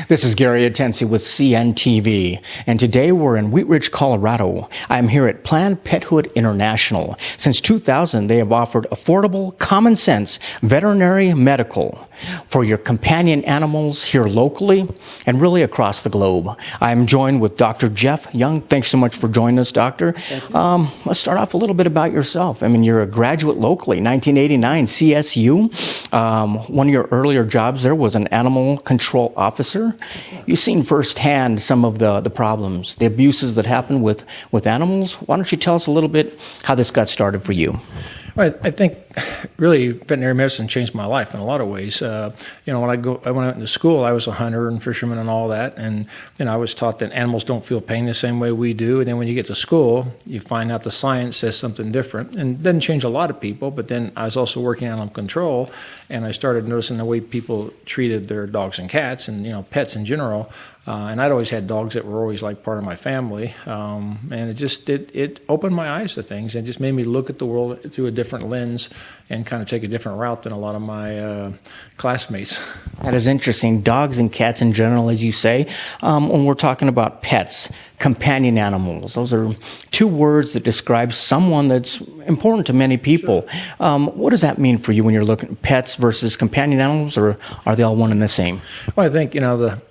This is Gary Atensi with CNTV, and today we're in Wheat Ridge, Colorado. I'm here at Planned Pethood International. Since 2000, they have offered affordable, common-sense veterinary medical for your companion animals here locally and really across the globe. I'm joined with Dr. Jeff Young. Thanks so much for joining us, Doctor. Let's start off a little bit about yourself. I mean, you're a graduate locally, 1989, CSU. One of your earlier jobs there was an animal control officer. You've seen firsthand some of the problems, the abuses that happen with animals. Why don't you tell us a little bit how this got started for you? Well, I think really veterinary medicine changed my life in a lot of ways. When I went into school, I was a hunter and fisherman and all that, and I was taught that animals don't feel pain the same way we do. And then when you get to school, you find out the science says something different, and it doesn't change a lot of people. But then I was also working in animal control, and I started noticing the way people treated their dogs and cats, and pets in general. And I'd always had dogs that were always like part of my family, and it opened my eyes to things and just made me look at the world through a different lens and kind of take a different route than a lot of my classmates. That is interesting. Dogs and cats in general, as you say. When we're talking about pets, companion animals, those are two words that describe someone that's important to many people. Sure. What does that mean for you when you're looking at pets versus companion animals, or are they all one and the same? Well, I think, the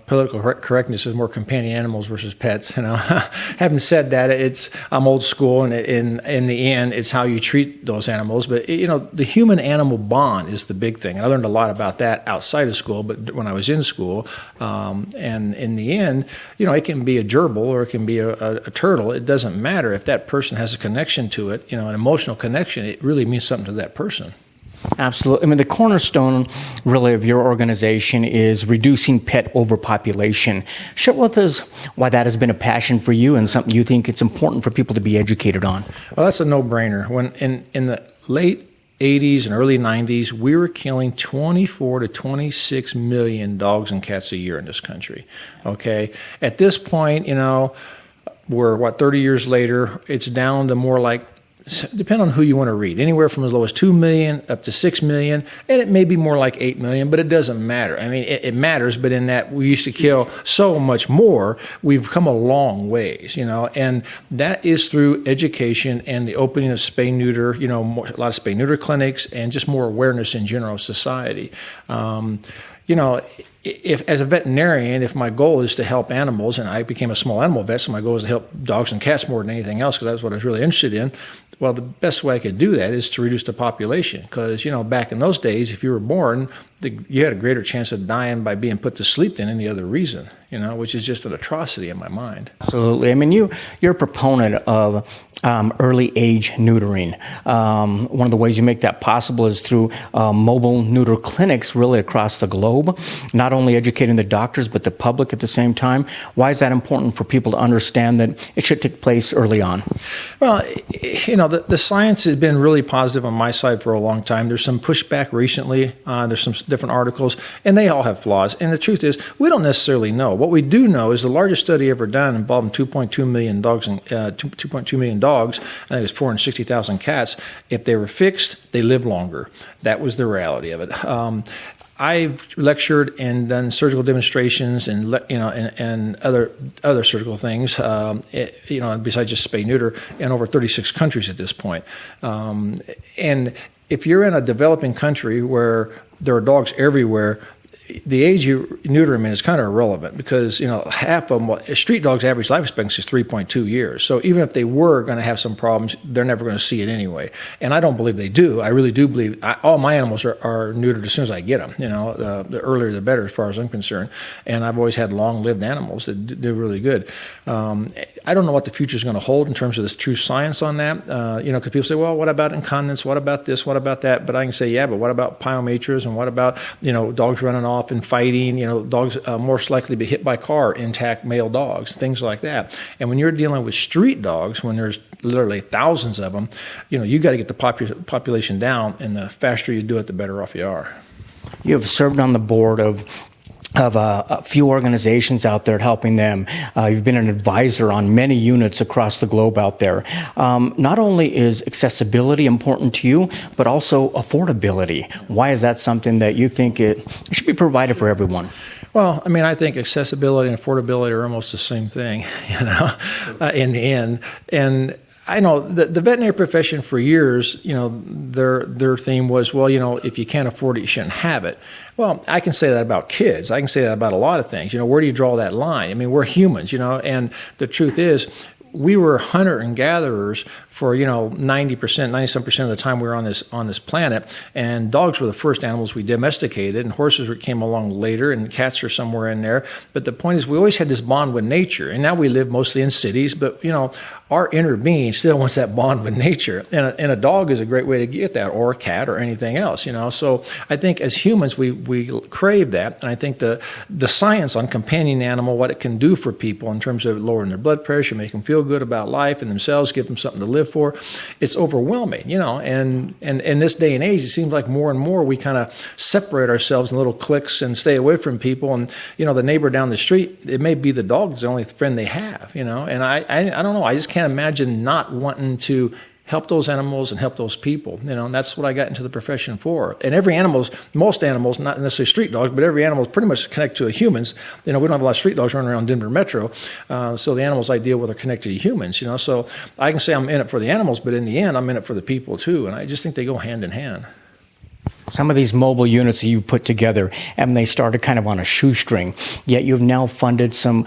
political correctness is more companion animals versus pets. Having said that, I'm old school, and in the end, it's how you treat those animals. But the human-animal bond is the big thing, and I learned a lot about that outside of school. But when I was in school, and in the end, it can be a gerbil or it can be a turtle. It doesn't matter if that person has a connection to it, an emotional connection. It really means something to that person. Absolutely. I mean, the cornerstone, really, of your organization is reducing pet overpopulation. Share with us why that has been a passion for you and something you think it's important for people to be educated on. Well, that's a no-brainer. When in the late 80s and early 90s, we were killing 24 to 26 million dogs and cats a year in this country. Okay? At this point, we're, 30 years later, it's down to more like, depending on who you want to read, anywhere from as low as 2 million up to 6 million, and it may be more like 8 million, but it doesn't matter. I mean, it matters, but in that we used to kill so much more, we've come a long ways, and that is through education and the opening of spay-neuter, a lot of spay-neuter clinics, and just more awareness in general of society. If as a veterinarian, if my goal is to help animals, and I became a small animal vet, so my goal is to help dogs and cats more than anything else, because that's what I was really interested in. Well, the best way I could do that is to reduce the population, because back in those days, if you were born, you had a greater chance of dying by being put to sleep than any other reason, which is just an atrocity in my mind. Absolutely. I mean, you're a proponent of early age neutering. One of the ways you make that possible is through mobile neuter clinics really across the globe, not only educating the doctors but the public at the same time. Why is that important for people to understand that it should take place early on? Well, the science has been really positive on my side for a long time. There's some pushback recently. There's some different articles, and they all have flaws. And the truth is, we don't necessarily know. What we do know is the largest study ever done involving 2.2 million dogs and 2.2 million dogs, I think it's 460,000 cats. If they were fixed, they live longer. That was the reality of it. I've lectured and done surgical demonstrations and other surgical things, besides just spay neuter, in over 36 countries at this point. And if you're in a developing country where there are dogs everywhere, the age you neuter them in is kind of irrelevant, because half of them, street dogs' average life expectancy is 3.2 years. So even if they were going to have some problems, they're never going to see it anyway. And I don't believe they do. I really do believe all my animals are neutered as soon as I get them. The earlier the better, as far as I'm concerned. And I've always had long-lived animals that do really good. I don't know what the future is going to hold in terms of this true science on that. Because people say, well, what about incontinence? What about this? What about that? But I can say, yeah, but what about pyometras? And what about dogs running off and fighting, dogs more likely to be hit by a car, intact male dogs, things like that. And when you're dealing with street dogs, when there's literally thousands of them, you got to get the population down, and the faster you do it, the better off you are. You have served on the board of a few organizations out there helping them. You've been an advisor on many units across the globe out there. Not only is accessibility important to you, but also affordability. Why is that something that you think it should be provided for everyone? Well, I mean, I think accessibility and affordability are almost the same thing, in the end. And I know the veterinary profession for years, their theme was, well, if you can't afford it, you shouldn't have it. Well, I can say that about kids. I can say that about a lot of things. Where do you draw that line? I mean, we're humans, and the truth is, we were hunter and gatherers for 90% of the time we were on this planet, and dogs were the first animals we domesticated, and horses came along later, and cats are somewhere in there. But the point is, we always had this bond with nature, and now we live mostly in cities. But our inner being still wants that bond with nature, and a dog is a great way to get that, or a cat, or anything else. So I think as humans, we crave that, and I think the science on companion animal, what it can do for people in terms of lowering their blood pressure, make them feel good about life and themselves, give them something to live for, it's overwhelming. And in this day and age, it seems like more and more we kind of separate ourselves in little cliques and stay away from people. And the neighbor down the street, it may be the dog's the only friend they have. And I don't know. I just can't imagine not wanting to help those animals and help those people, and that's what I got into the profession for. And most animals, not necessarily street dogs, but every animal is pretty much connected to humans. We don't have a lot of street dogs running around Denver Metro, so the animals I deal with are connected to humans, so I can say I'm in it for the animals, but in the end, I'm in it for the people too, and I just think they go hand in hand. Some of these mobile units that you've put together, and they started kind of on a shoestring, yet you've now funded some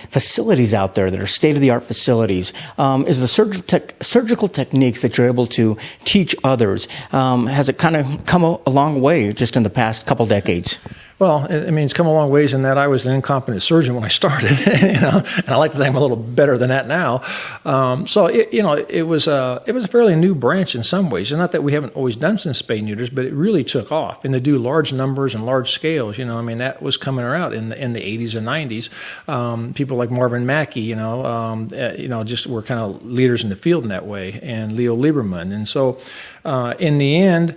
facilities out there that are state-of-the-art facilities. Is the surgical techniques that you're able to teach others, has it kind of come a long way just in the past couple decades? Well, I mean, it's come a long ways in that I was an incompetent surgeon when I started, and I like to think I'm a little better than that now. So it was a fairly new branch in some ways. And not that we haven't always done some spay neuters, but it really took off. And to do large numbers and large scales, that was coming around in the 80s and 90s. People like Marvin Mackey, just were kind of leaders in the field in that way, and Leo Lieberman. And so, in the end,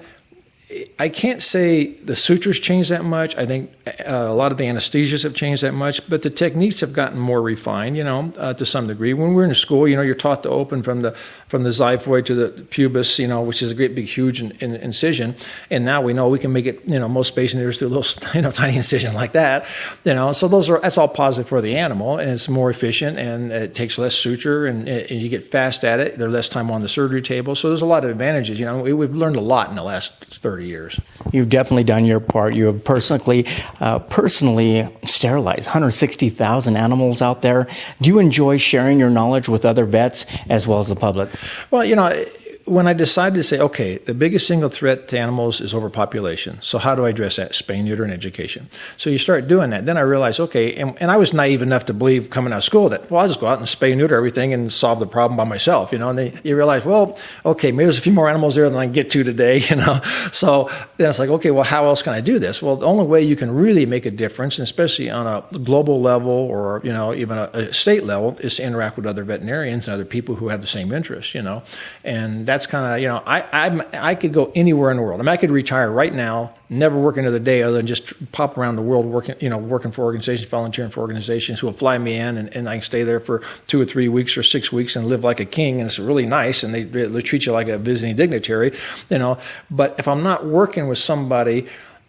I can't say the sutures changed that much. I think a lot of the anesthesias have changed that much, but the techniques have gotten more refined, to some degree. When we're in school, you're taught to open from the xiphoid to the pubis, which is a great big huge incision. And now we know we can make it, most space neuters do a little, tiny incision like that, So that's all positive for the animal, and it's more efficient, and it takes less suture, and you get fast at it. There's less time on the surgery table, so there's a lot of advantages. We've learned a lot in the last 30 years. You've definitely done your part. You have personally sterilized 160,000 animals out there. Do you enjoy sharing your knowledge with other vets as well as the public? Well, when I decided to say, okay, the biggest single threat to animals is overpopulation. So how do I address that? Spay, neuter, and education. So you start doing that. Then I realized, okay, and I was naive enough to believe coming out of school that, well, I'll just go out and spay, neuter everything and solve the problem by myself, And then you realize, well, okay, maybe there's a few more animals there than I can get to today, So then it's like, okay, well, how else can I do this? Well, the only way you can really make a difference, and especially on a global level or, even a state level, is to interact with other veterinarians and other people who have the same interests, And that's kind of, I could go anywhere in the world. I mean, I could retire right now, never work another day other than just pop around the world working for organizations, volunteering for organizations who will fly me in, and I can stay there for 2 or 3 weeks or 6 weeks and live like a king, and it's really nice, and they treat you like a visiting dignitary, But if I'm not working with somebody,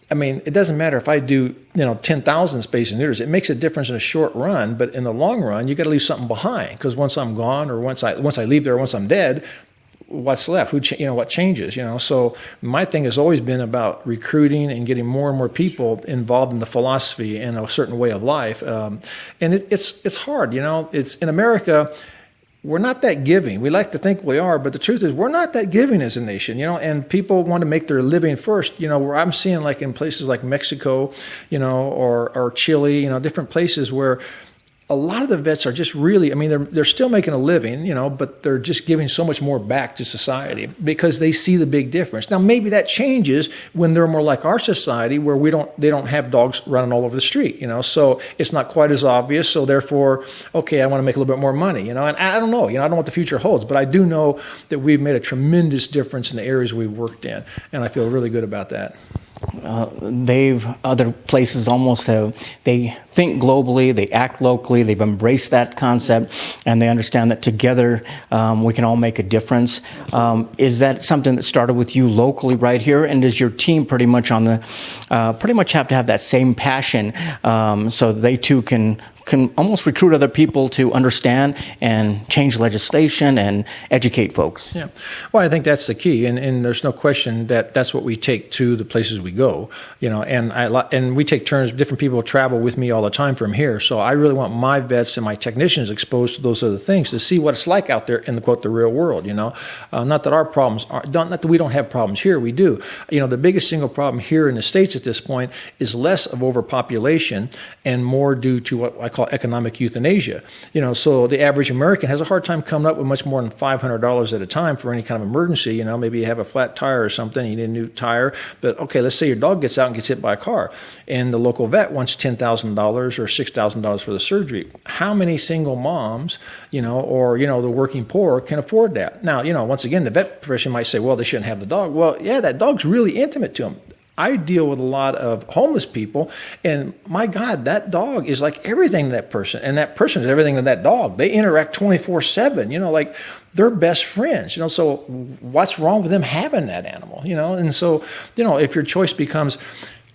I mean, it doesn't matter if I do, 10,000 space and neuters. It makes a difference in a short run, but in the long run, you got to leave something behind, because once I'm gone, or once I leave there, or once I'm dead, what's left? What changes? So my thing has always been about recruiting and getting more and more people involved in the philosophy and a certain way of life. And it's hard. It's in America. We're not that giving. We like to think we are, but the truth is we're not that giving as a nation, and people want to make their living first, where I'm seeing like in places like Mexico, or Chile, different places where a lot of the vets are just really, I mean, they're still making a living, but they're just giving so much more back to society because they see the big difference. Now, maybe that changes when they're more like our society, where they don't have dogs running all over the street, so it's not quite as obvious. So therefore, okay, I want to make a little bit more money, and I don't know, I don't know what the future holds, but I do know that we've made a tremendous difference in the areas we've worked in, and I feel really good about that. Other places almost they think globally, they act locally, they've embraced that concept, and they understand that together we can all make a difference. Is that something that started with you locally right here, and does your team pretty much have to have that same passion so they too can almost recruit other people to understand and change legislation and educate folks? Yeah, well, I think that's the key, and there's no question that that's what we take to the places we go. And we take turns. Different people travel with me all the time from here, so I really want my vets and my technicians exposed to those other things to see what it's like out there in the real world. Not that our problems not that we don't have problems here. We do. The biggest single problem here in the States at this point is less of overpopulation and more due to what I call economic euthanasia. So the average American has a hard time coming up with much more than $500 at a time for any kind of emergency. Maybe you have a flat tire or something, you need a new tire, but okay, let's say your dog gets out and gets hit by a car, and the local vet wants $10,000 or $6,000 for the surgery. How many single moms, or the working poor can afford that? Now, once again, the vet profession might say, well, they shouldn't have the dog. Well, yeah, that dog's really intimate to them. I deal with a lot of homeless people, and my God, that dog is like everything to that person, and that person is everything to that dog. They interact 24/7, like they're best friends, So what's wrong with them having that animal, And so, if your choice becomes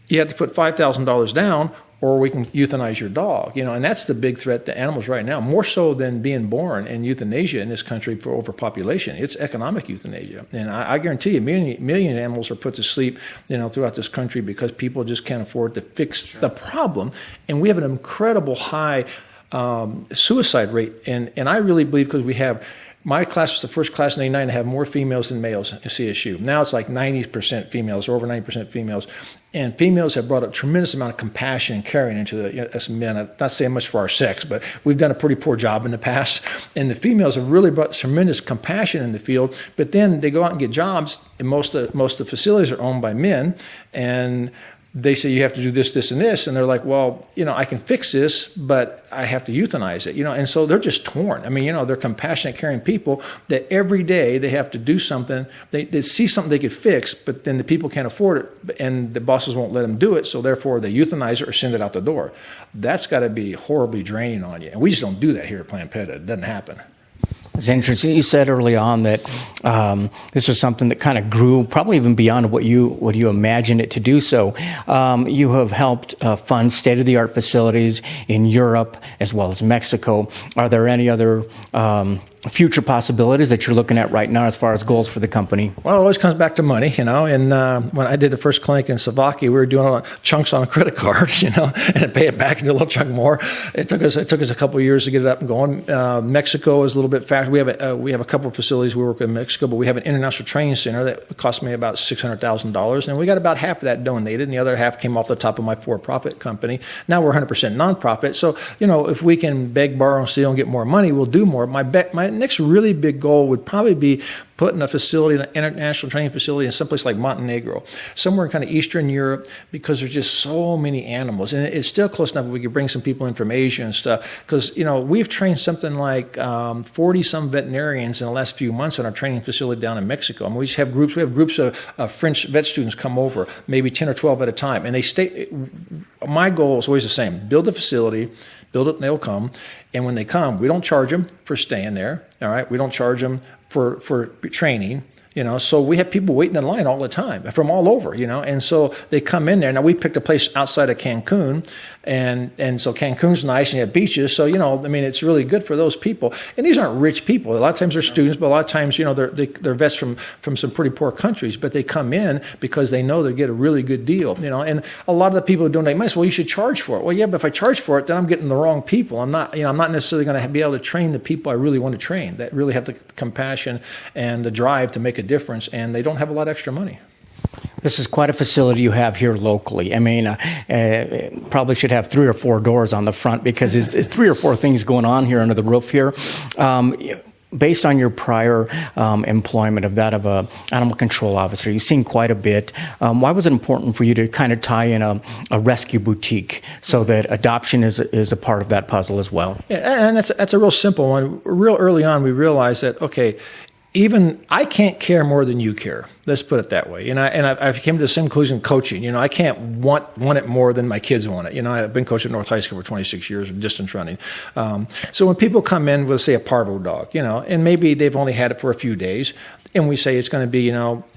you have to put $5,000 down, or we can euthanize your dog, and that's the big threat to animals right now, more so than being born and euthanasia in this country for overpopulation. It's economic euthanasia, and I guarantee you, million animals are put to sleep, throughout this country because people just can't afford to fix the problem, and we have an incredible high suicide rate, and I really believe because we have. My class was the first class in '89 to have more females than males in CSU. Now it's like 90% females, or over 90% females. And females have brought a tremendous amount of compassion and caring into us men. I'm not saying much for our sex, but we've done a pretty poor job in the past. And the females have really brought tremendous compassion in the field. But then they go out and get jobs, and most of the facilities are owned by men. And they say you have to do this, this, and this, and they're like, well, I can fix this, but I have to euthanize it, and so they're just torn. I mean, they're compassionate, caring people that every day they have to do something. They see something they could fix, but then the people can't afford it, and the bosses won't let them do it, so therefore they euthanize it or send it out the door. That's got to be horribly draining on you, and we just don't do that here at Planned Parenthood. It doesn't happen. It's interesting. You said early on that this was something that kind of grew, probably even beyond what you imagined it to do. So you have helped fund state-of-the-art facilities in Europe as well as Mexico. Are there any other future possibilities that you're looking at right now as far as goals for the company? Well, it always comes back to money, And when I did the first clinic in Slovakia, we were doing chunks on a credit card, and pay it back and do a little chunk more. It took us a couple of years to get it up and going. Mexico is a little bit faster. We have a couple of facilities we work in Mexico, but we have an international training center that cost me about $600,000, and we got about half of that donated, and the other half came off the top of my for-profit company. Now we're 100% nonprofit, so if we can beg, borrow, and steal and get more money, we'll do more. My next really big goal would probably be putting a facility, an international training facility in someplace like Montenegro, somewhere in kind of Eastern Europe, because there's just so many animals. And it's still close enough that we could bring some people in from Asia and stuff. Because, we've trained something like 40-some veterinarians in the last few months in our training facility down in Mexico. I mean, we have groups of French vet students come over, maybe 10 or 12 at a time. And they stay. My goal is always the same: build a facility, build it, and they'll come. And when they come, we don't charge them for staying there. All right, we don't charge them for training. So we have people waiting in line all the time from all over, and so they come in there. Now we picked a place outside of Cancun, and so Cancun's nice and you have beaches. So, it's really good for those people. And these aren't rich people. A lot of times they're students, but a lot of times, they're vets from some pretty poor countries, but they come in because they know they get a really good deal, and a lot of the people who donate money say, well, you should charge for it. Well, yeah, but if I charge for it, then I'm getting the wrong people. I'm not necessarily going to be able to train the people I really want to train, that really have the compassion and the drive to make a difference, and they don't have a lot of extra money. This is quite a facility you have here locally. I mean, probably should have 3 or 4 doors on the front, because it's 3 or 4 things going on here under the roof here. Based on your prior employment of that of a animal control officer, you've seen quite a bit. Why was it important for you to kind of tie in a rescue boutique so that adoption is a part of that puzzle as well? Yeah, and that's a real simple one. Real early on, we realized that, okay, even I can't care more than you care. Let's put it that way. I've came to the same conclusion coaching. I can't want it more than my kids want it. I've been coaching at North High School for 26 years in distance running. So when people come in with, say, a parvo dog, and maybe they've only had it for a few days, and we say it's going to be,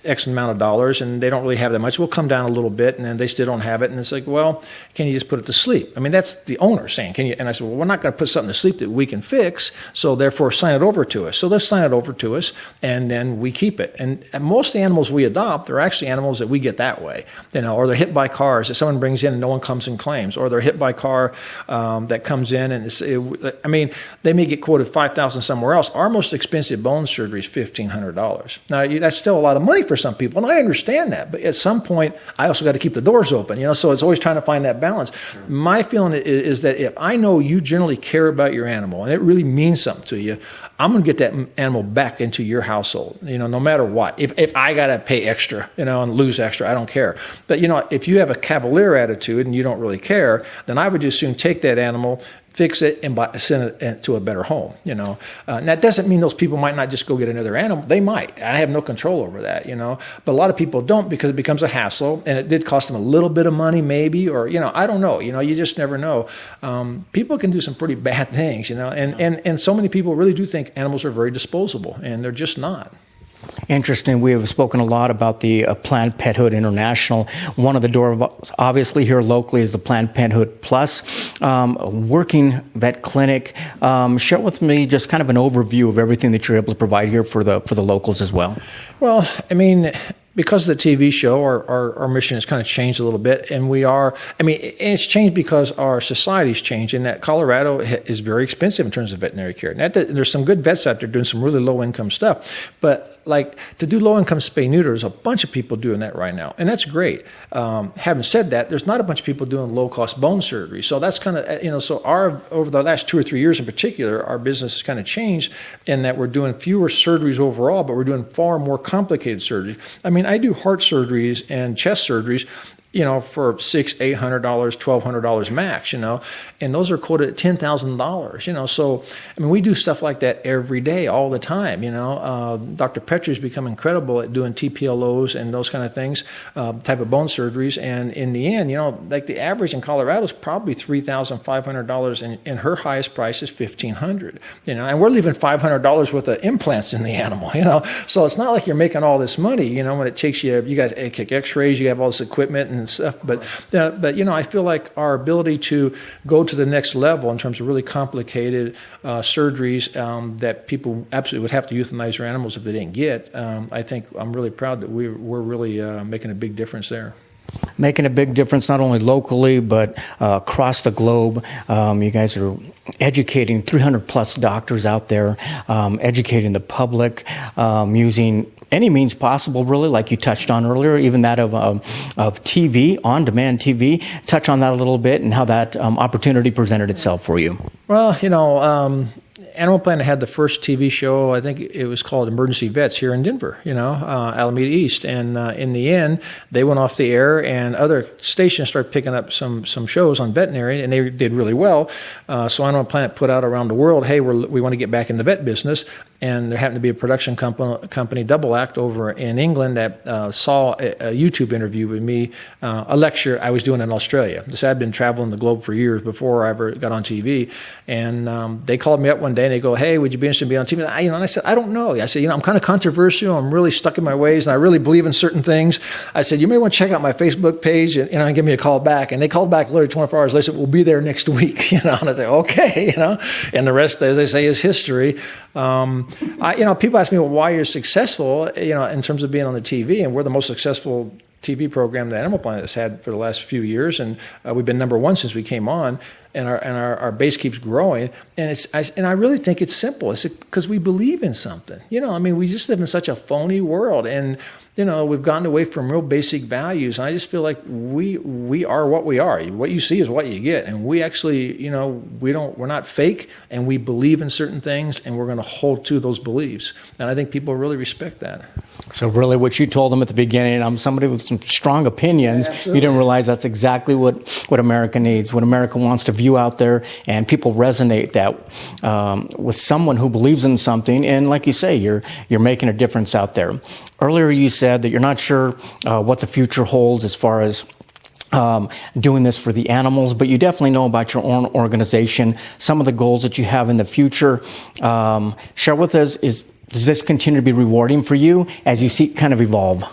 X amount of dollars, and they don't really have that much, we'll come down a little bit, and then they still don't have it. And it's like, well, can you just put it to sleep? I mean, that's the owner saying, can you? And I said, well, we're not going to put something to sleep that we can fix, so therefore sign it over to us. So let's sign it over to us, and then we keep it. And most animals we adopt, they're actually animals that we get that way, or they're hit by cars that someone brings in and no one comes and claims, or they're hit by a car that comes in, and they may get quoted $5,000 somewhere else. Our most expensive bone surgery is $1,500. Now, that's still a lot of money for some people, and I understand that. But at some point, I also got to keep the doors open, so it's always trying to find that balance. Sure. My feeling is that if I know you generally care about your animal, and it really means something to you, I'm going to get that animal back into your household, no matter what. If I got to pay extra, and lose extra, I don't care. But, if you have a cavalier attitude and you don't really care, then I would just soon take that animal, fix it, and send it to a better home, and that doesn't mean those people might not just go get another animal. They might. I have no control over that, But a lot of people don't, because it becomes a hassle, and it did cost them a little bit of money maybe, or, I don't know. You just never know. People can do some pretty bad things, and so many people really do think animals are very disposable, and they're just not. Interesting. We have spoken a lot about the Planned Pethood International. One of the doors, obviously, here locally is the Planned Pethood Plus working vet clinic. Share with me just kind of an overview of everything that you're able to provide here for the locals as well. Well, because of the TV show, our mission has kind of changed a little bit, and it's changed because our society's changed, in that Colorado is very expensive in terms of veterinary care. And there's some good vets out there doing some really low-income stuff, but like to do low-income spay-neuter, there's a bunch of people doing that right now, and that's great. Having said that, there's not a bunch of people doing low-cost bone surgery, so that's kind of, so over the last 2 or 3 years in particular, our business has kind of changed in that we're doing fewer surgeries overall, but we're doing far more complicated surgery. I do heart surgeries and chest surgeries, for $600, $800, $1,200 max, and those are quoted at $10,000, So, we do stuff like that every day, all the time, Dr. Petrie's become incredible at doing TPLOs and those kind of things, type of bone surgeries. And in the end, like the average in Colorado is probably $3,500, and her highest price is $1,500, and we're leaving $500 worth of implants in the animal, So it's not like you're making all this money, when it takes you guys take x-rays, you have all this equipment and stuff, but I feel like our ability to go to the next level in terms of really complicated surgeries that people absolutely would have to euthanize their animals if they didn't get. I think I'm really proud that we're really making a big difference there. Making a big difference not only locally but across the globe. You guys are educating 300 plus doctors out there, educating the public, using any means possible, really, like you touched on earlier, even that of TV, on-demand TV. Touch on that a little bit and how that opportunity presented itself for you. Well, Animal Planet had the first TV show, I think it was called Emergency Vets here in Denver, Alameda East. And in the end, they went off the air, and other stations started picking up some shows on veterinary, and they did really well. So Animal Planet put out around the world, hey, we want to get back in the vet business. And there happened to be a production company, Double Act, over in England that saw a YouTube interview with me, a lecture I was doing in Australia. I'd been traveling the globe for years before I ever got on TV. And they called me up one day and they go, hey, would you be interested in being on TV? And I said, I don't know. I said, I'm kind of controversial. I'm really stuck in my ways and I really believe in certain things. I said, you may want to check out my Facebook page and give me a call back. And they called back literally 24 hours later. Said, we'll be there next week. And I said, okay, and the rest, as they say, is history. People ask me, well, why you're successful, in terms of being on the TV, and we're the most successful TV program that Animal Planet has had for the last few years, and we've been number one since we came on, and our base keeps growing, and I really think it's simple. It's because we believe in something. We just live in such a phony world, and we've gotten away from real basic values. And I just feel like we are what we are. What you see is what you get. And we actually, we're not fake, and we believe in certain things, and we're going to hold to those beliefs. And I think people really respect that. So really what you told them at the beginning, I'm somebody with some strong opinions. Yeah, you didn't realize that's exactly what America needs, what America wants to view out there, and people resonate that with someone who believes in something. And like you say, you're making a difference out there. Earlier you said that you're not sure what the future holds as far as doing this for the animals, but you definitely know about your own organization, some of the goals that you have in the future. Share with us, does this continue to be rewarding for you as you see kind of evolve?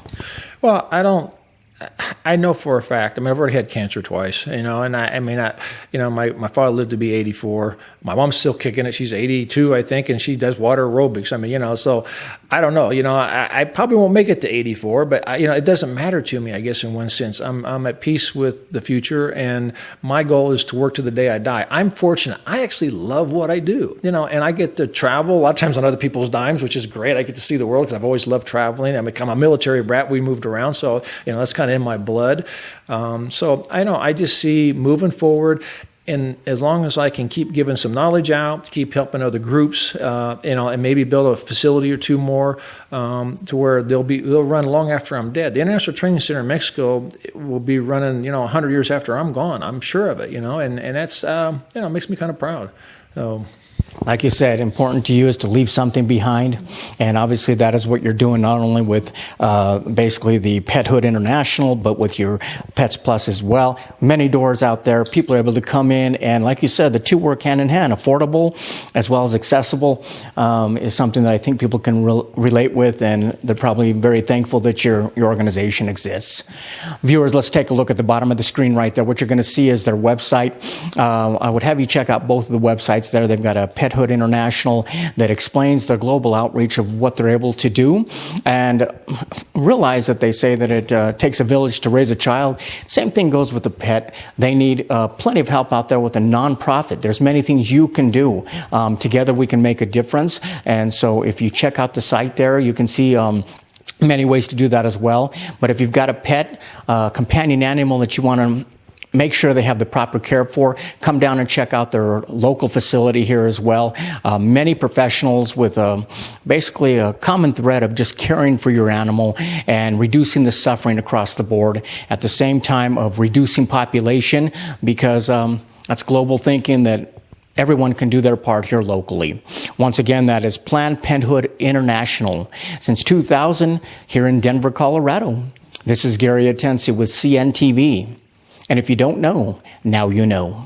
Well, I know for a fact. I've already had cancer twice, and my father lived to be 84. My mom's still kicking it. She's 82, I think, and she does water aerobics. So I don't know. I probably won't make it to 84, but it doesn't matter to me, I guess, in one sense. I'm at peace with the future, and my goal is to work to the day I die. I'm fortunate. I actually love what I do, and I get to travel a lot of times on other people's dimes, which is great. I get to see the world because I've always loved traveling. I'm a military brat. We moved around, so that's kind of in my blood. So I just see moving forward, and as long as I can keep giving some knowledge out, keep helping other groups, and maybe build a facility or two more to where they'll run long after I'm dead. The International Training Center in Mexico will be running 100 years after I'm gone. I'm sure of it, and that's makes me kind of proud. So. Like you said, important to you is to leave something behind, and obviously that is what you're doing, not only with basically the Pethood International, but with your Pets Plus as well. Many doors out there. People are able to come in, and like you said, the two work hand in hand. Affordable as well as accessible is something that I think people can relate with, and they're probably very thankful that your organization exists. Viewers, let's take a look at the bottom of the screen right there. What you're going to see is their website. I would have you check out both of the websites there. They've got a Pethood International that explains their global outreach of what they're able to do, and realize that they say that it takes a village to raise a child. Same thing goes with the pet. They need plenty of help out there with a nonprofit. There's many things you can do. Together we can make a difference, and so if you check out the site there, you can see many ways to do that as well. But if you've got a pet, companion animal that you want to make sure they have the proper care for, come down and check out their local facility here as well. Many professionals with basically a common thread of just caring for your animal and reducing the suffering across the board at the same time of reducing population, because that's global thinking that everyone can do their part here locally. Once again, that is Planned Pethood International. Since 2000, here in Denver, Colorado. This is Gary Atensi with CNTV. And if you don't know, now you know.